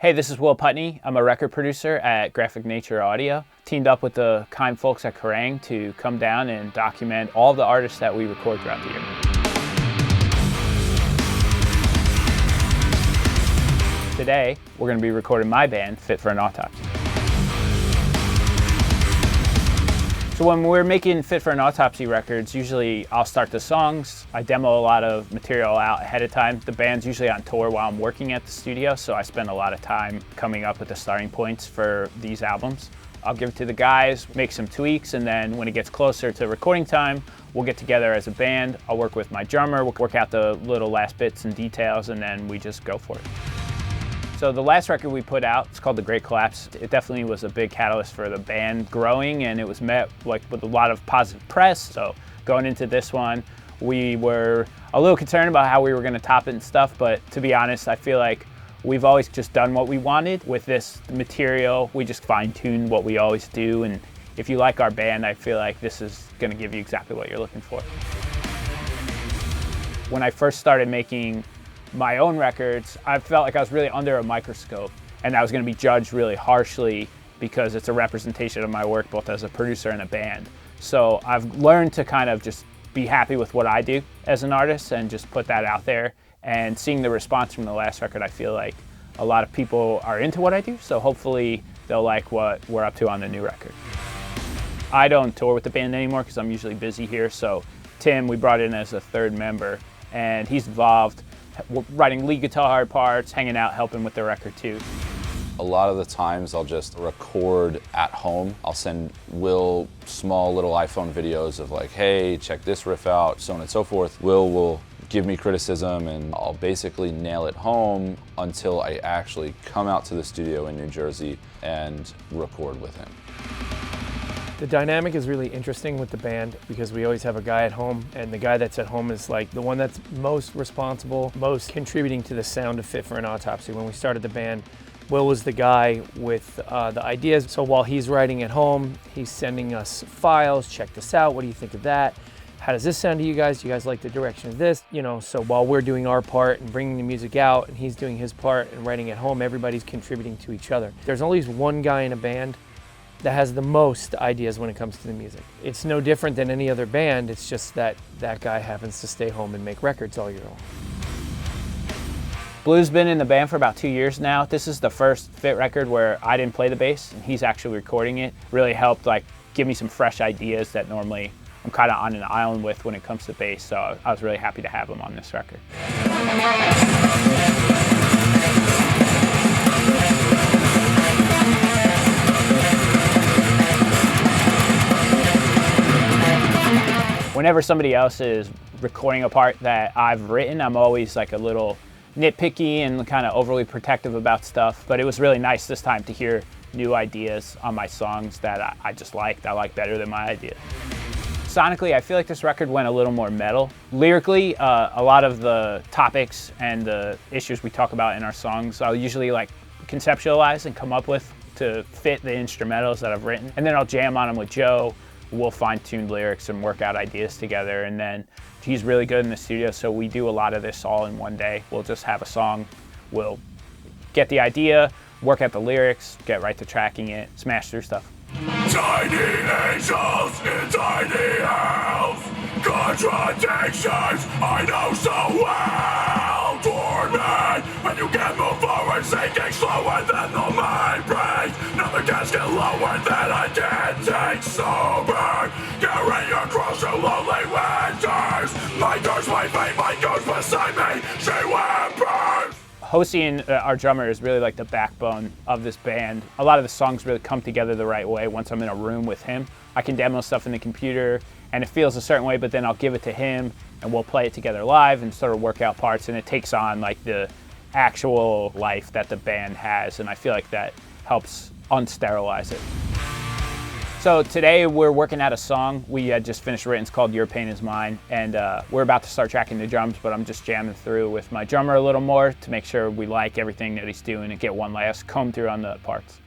Hey, this is Will Putney. I'm a record producer at Graphic Nature Audio. Teamed up with the kind folks at Kerrang to come down and document all the artists that we record throughout the year. Today, we're going to be recording my band, Fit For An Autopsy. So when we're making Fit For An Autopsy records, usually I'll start the songs. I demo a lot of material out ahead of time. The band's usually on tour while I'm working at the studio, so I spend a lot of time coming up with the starting points for these albums. I'll give it to the guys, make some tweaks, and then when it gets closer to recording time, we'll get together as a band. I'll work with my drummer, we'll work out the little last bits and details, and then we just go for it. So the last record we put out, it's called The Great Collapse. It definitely was a big catalyst for the band growing, and it was met with a lot of positive press. So going into this one, we were a little concerned about how we were going to top it and stuff, but to be honest, I feel like we've always just done what we wanted. With this material, we just fine-tuned what we always do, and if you like our band, I feel like this is going to give you exactly what you're looking for. When I first started making my own records, I felt like I was really under a microscope, and I was going to be judged really harshly because it's a representation of my work both as a producer and a band. So I've learned to kind of just be happy with what I do as an artist and just put that out there. And seeing the response from the last record, I feel like a lot of people are into what I do, so hopefully they'll like what we're up to on the new record. I don't tour with the band anymore because I'm usually busy here, so Tim, we brought in as a third member, and he's involved writing lead guitar parts, hanging out, helping with the record too. A lot of the times I'll just record at home. I'll send Will small little iPhone videos of like, hey, check this riff out, so on and so forth. Will give me criticism, and I'll basically nail it home until I actually come out to the studio in New Jersey and record with him. The dynamic is really interesting with the band because we always have a guy at home, and the guy that's at home is like the one that's most responsible, most contributing to the sound of Fit For An Autopsy. When we started the band, Will was the guy with the ideas. So while he's writing at home, he's sending us files, check this out, what do you think of that? How does this sound to you guys? Do you guys like the direction of this? You know, so while we're doing our part and bringing the music out and he's doing his part and writing at home, everybody's contributing to each other. There's always one guy in a band that has the most ideas when it comes to the music. It's no different than any other band, it's just that that guy happens to stay home and make records all year long. Blue's been in the band for about 2 years now. This is the first Fit record where I didn't play the bass and he's actually recording it. Really helped give me some fresh ideas that normally I'm kind of on an island with when it comes to bass, so I was really happy to have him on this record. Whenever somebody else is recording a part that I've written, I'm always like a little nitpicky and kind of overly protective about stuff, but it was really nice this time to hear new ideas on my songs that I just liked. I like better than my idea. Sonically, I feel like this record went a little more metal. Lyrically, a lot of the topics and the issues we talk about in our songs, I'll usually conceptualize and come up with to fit the instrumentals that I've written, and then I'll jam on them with Joe. We'll fine-tune lyrics and work out ideas together, and then he's really good in the studio, so we do a lot of this all in one day. We'll just have a song, we'll get the idea, work out the lyrics, get right to tracking it, smash through stuff. Tiny angels in tiny house, contradictions I know so well. Torment when you can move forward, sinking slower than the mind breaks. Another gas get lower than I can take sober. Carry your cross through lonely winters. My curse, my fate, my ghost beside me, she whimpers. Hosting our drummer is really like the backbone of this band. A lot of the songs really come together the right way once I'm in a room with him. I can demo stuff in the computer and it feels a certain way, but then I'll give it to him and we'll play it together live and sort of work out parts, and it takes on the actual life that the band has, and I feel like that helps unsterilize it. So today we're working out a song we had just finished written. It's called Your Pain Is Mine, and we're about to start tracking the drums, but I'm just jamming through with my drummer a little more to make sure we like everything that he's doing and get one last comb through on the parts.